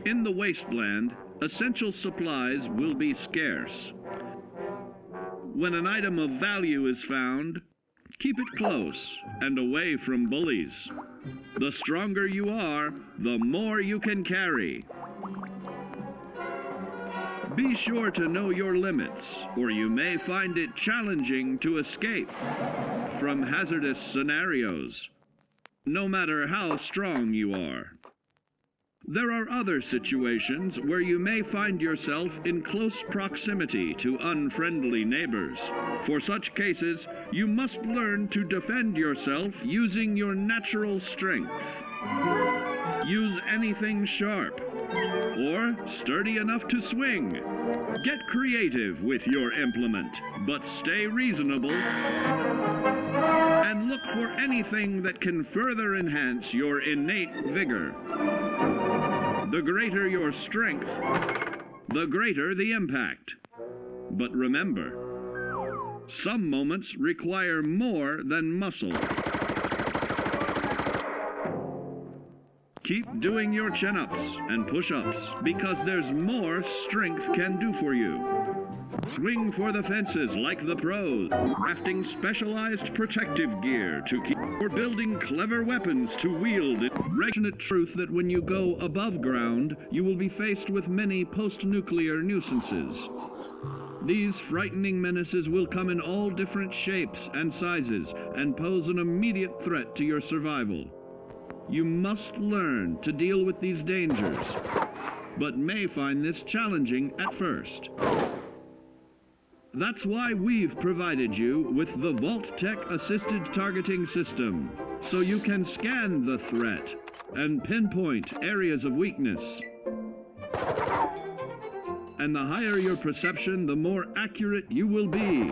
In the wasteland, essential supplies will be scarce. When an item of value is found, keep it close and away from bullies. The stronger you are, the more you can carry. Be sure to know your limits, or you may find it challenging to escape from hazardous scenarios, no matter how strong you are. There are other situations where you may find yourself in close proximity to unfriendly neighbors. For such cases, you must learn to defend yourself using your natural strength. Use anything sharp or sturdy enough to swing. Get creative with your implement, but stay reasonable. And look for anything that can further enhance your innate vigor. The greater your strength, the greater the impact. But remember, some moments require more than muscle. Keep doing your chin-ups and push-ups, because there's more strength can do for you. Swing for the fences like the pros, crafting specialized protective gear to keep, or building clever weapons to wield it. Recognize truth that when you go above ground, you will be faced with many post-nuclear nuisances. These frightening menaces will come in all different shapes and sizes and pose an immediate threat to your survival. You must learn to deal with these dangers, but may find this challenging at first. That's why we've provided you with the Vault-Tec Assisted Targeting System, so you can scan the threat and pinpoint areas of weakness. And the higher your perception, the more accurate you will be.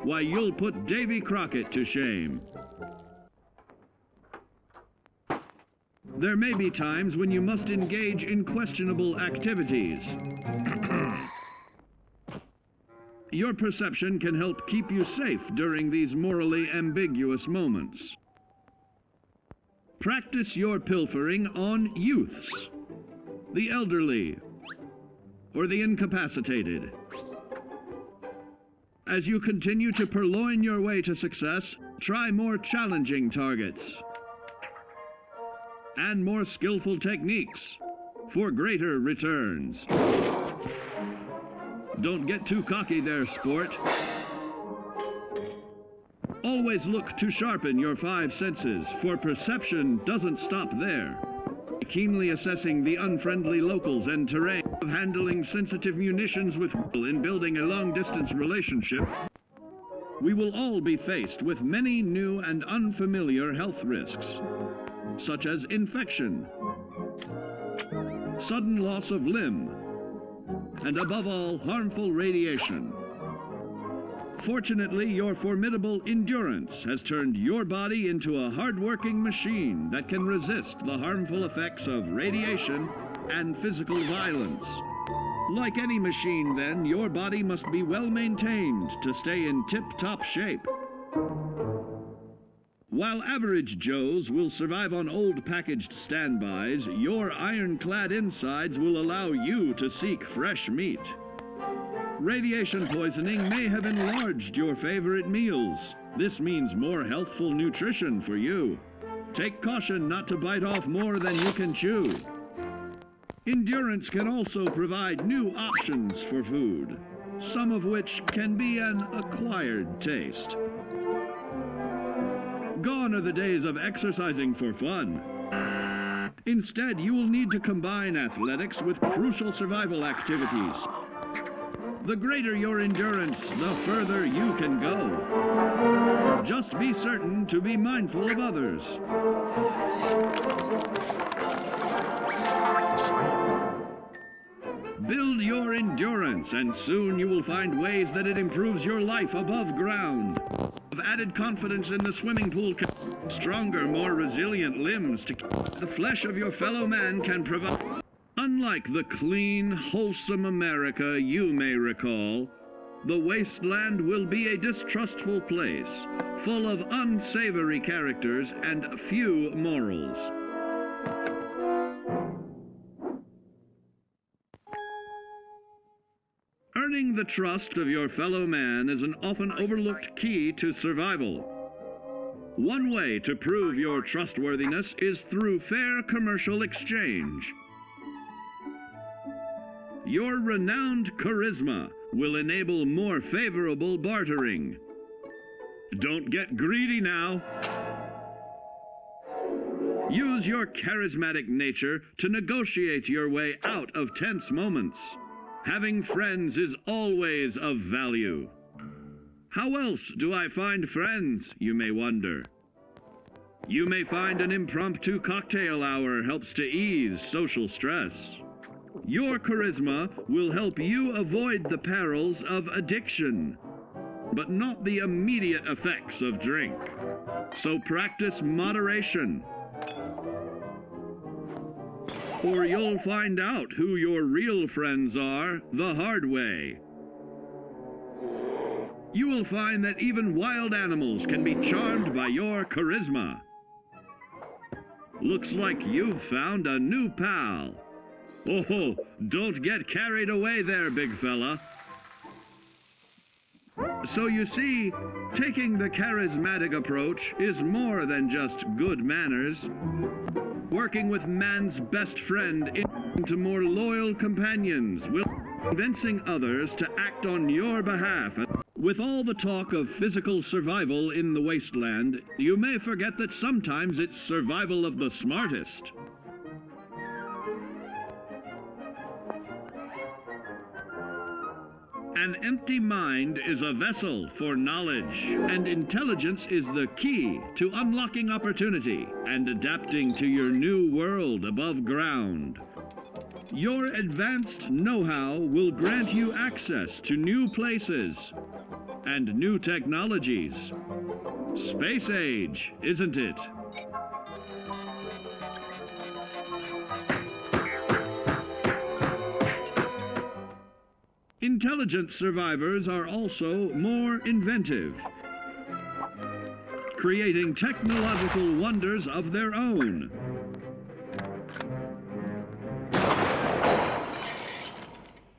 Why, you'll put Davy Crockett to shame. There may be times when you must engage in questionable activities. Your perception can help keep you safe during these morally ambiguous moments. Practice your pilfering on youths, the elderly, or the incapacitated. As you continue to purloin your way to success, try more challenging targets and more skillful techniques for greater returns. Don't get too cocky there, sport. Always look to sharpen your five senses, for perception doesn't stop there. Keenly assessing the unfriendly locals and terrain, of handling sensitive munitions with in building a long-distance relationship, we will all be faced with many new and unfamiliar health risks, such as infection, sudden loss of limb, and above all, harmful radiation. Fortunately, your formidable endurance has turned your body into a hard-working machine that can resist the harmful effects of radiation and physical violence. Like any machine, then, your body must be well maintained to stay in tip-top shape. While average Joes will survive on old packaged standbys, your ironclad insides will allow you to seek fresh meat. Radiation poisoning may have enlarged your favorite meals. This means more healthful nutrition for you. Take caution not to bite off more than you can chew. Endurance can also provide new options for food, some of which can be an acquired taste. Gone are the days of exercising for fun. Instead, you will need to combine athletics with crucial survival activities. The greater your endurance, the further you can go. Just be certain to be mindful of others. Build your endurance, and soon you will find ways that it improves your life above ground. Have added confidence in the swimming pool, stronger, more resilient limbs to the flesh of your fellow man can provide. Unlike the clean, wholesome America you may recall, the wasteland will be a distrustful place, full of unsavory characters and few morals. trust of your fellow man is an often overlooked key to survival. One way to prove your trustworthiness is through fair commercial exchange. Your renowned charisma will enable more favorable bartering. Don't get greedy now. Use your charismatic nature to negotiate your way out of tense moments. Having friends is always of value. How else do I find friends, you may wonder? You may find an impromptu cocktail hour helps to ease social stress. Your charisma will help you avoid the perils of addiction, but not the immediate effects of drink. So practice moderation, or you'll find out who your real friends are the hard way. You will find that even wild animals can be charmed by your charisma. Looks like you've found a new pal. Oh, don't get carried away there, big fella. So you see, taking the charismatic approach is more than just good manners. Working with man's best friend into more loyal companions will convincing others to act on your behalf. With all the talk of physical survival in the wasteland, you may forget that sometimes it's survival of the smartest. An empty mind is a vessel for knowledge, and intelligence is the key to unlocking opportunity and adapting to your new world above ground. Your advanced know-how will grant you access to new places and new technologies. Space age, isn't it? Intelligent survivors are also more inventive, creating technological wonders of their own.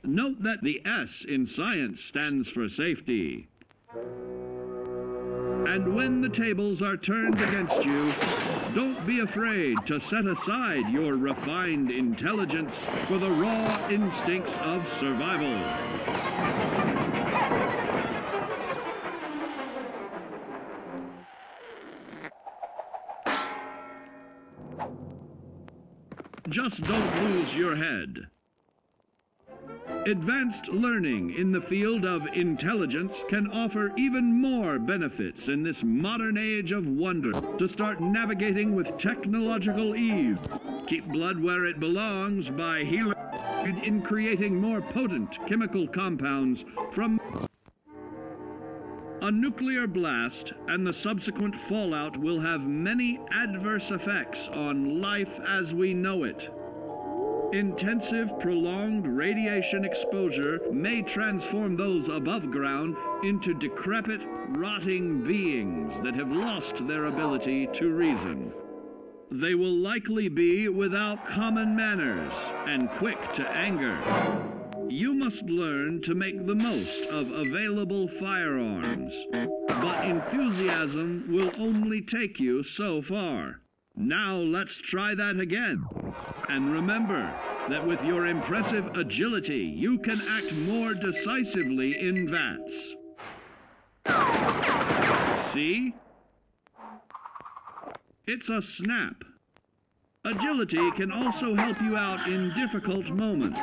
Note that the S in science stands for safety. And when the tables are turned against you, don't be afraid to set aside your refined intelligence for the raw instincts of survival. Just don't lose your head. Advanced learning in the field of intelligence can offer even more benefits in this modern age of wonder. To start navigating with technological ease, keep blood where it belongs by healing in creating more potent chemical compounds from a nuclear blast, and the subsequent fallout will have many adverse effects on life as we know it. Intensive, prolonged radiation exposure may transform those above ground into decrepit, rotting beings that have lost their ability to reason. They will likely be without common manners and quick to anger. You must learn to make the most of available firearms, but enthusiasm will only take you so far. Now let's try that again. And remember that with your impressive agility, you can act more decisively in vats. See? It's a snap. Agility can also help you out in difficult moments.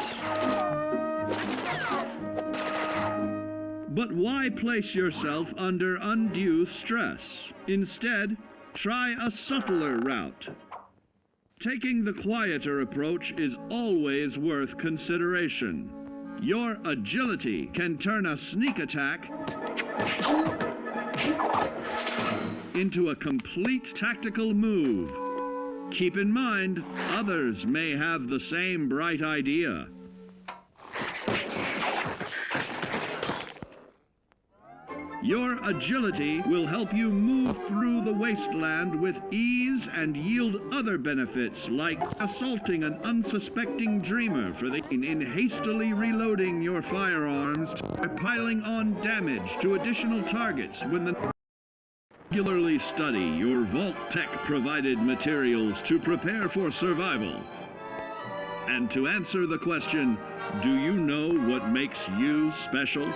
But why place yourself under undue stress? Instead, try a subtler route. Taking the quieter approach is always worth consideration. Your agility can turn a sneak attack into a complete tactical move. Keep in mind, others may have the same bright idea. Your agility will help you move through the wasteland with ease and yield other benefits like assaulting an unsuspecting dreamer in hastily reloading your firearms or piling on damage to additional targets when the regularly study your Vault Tech provided materials to prepare for survival. And to answer the question, do you know what makes you special?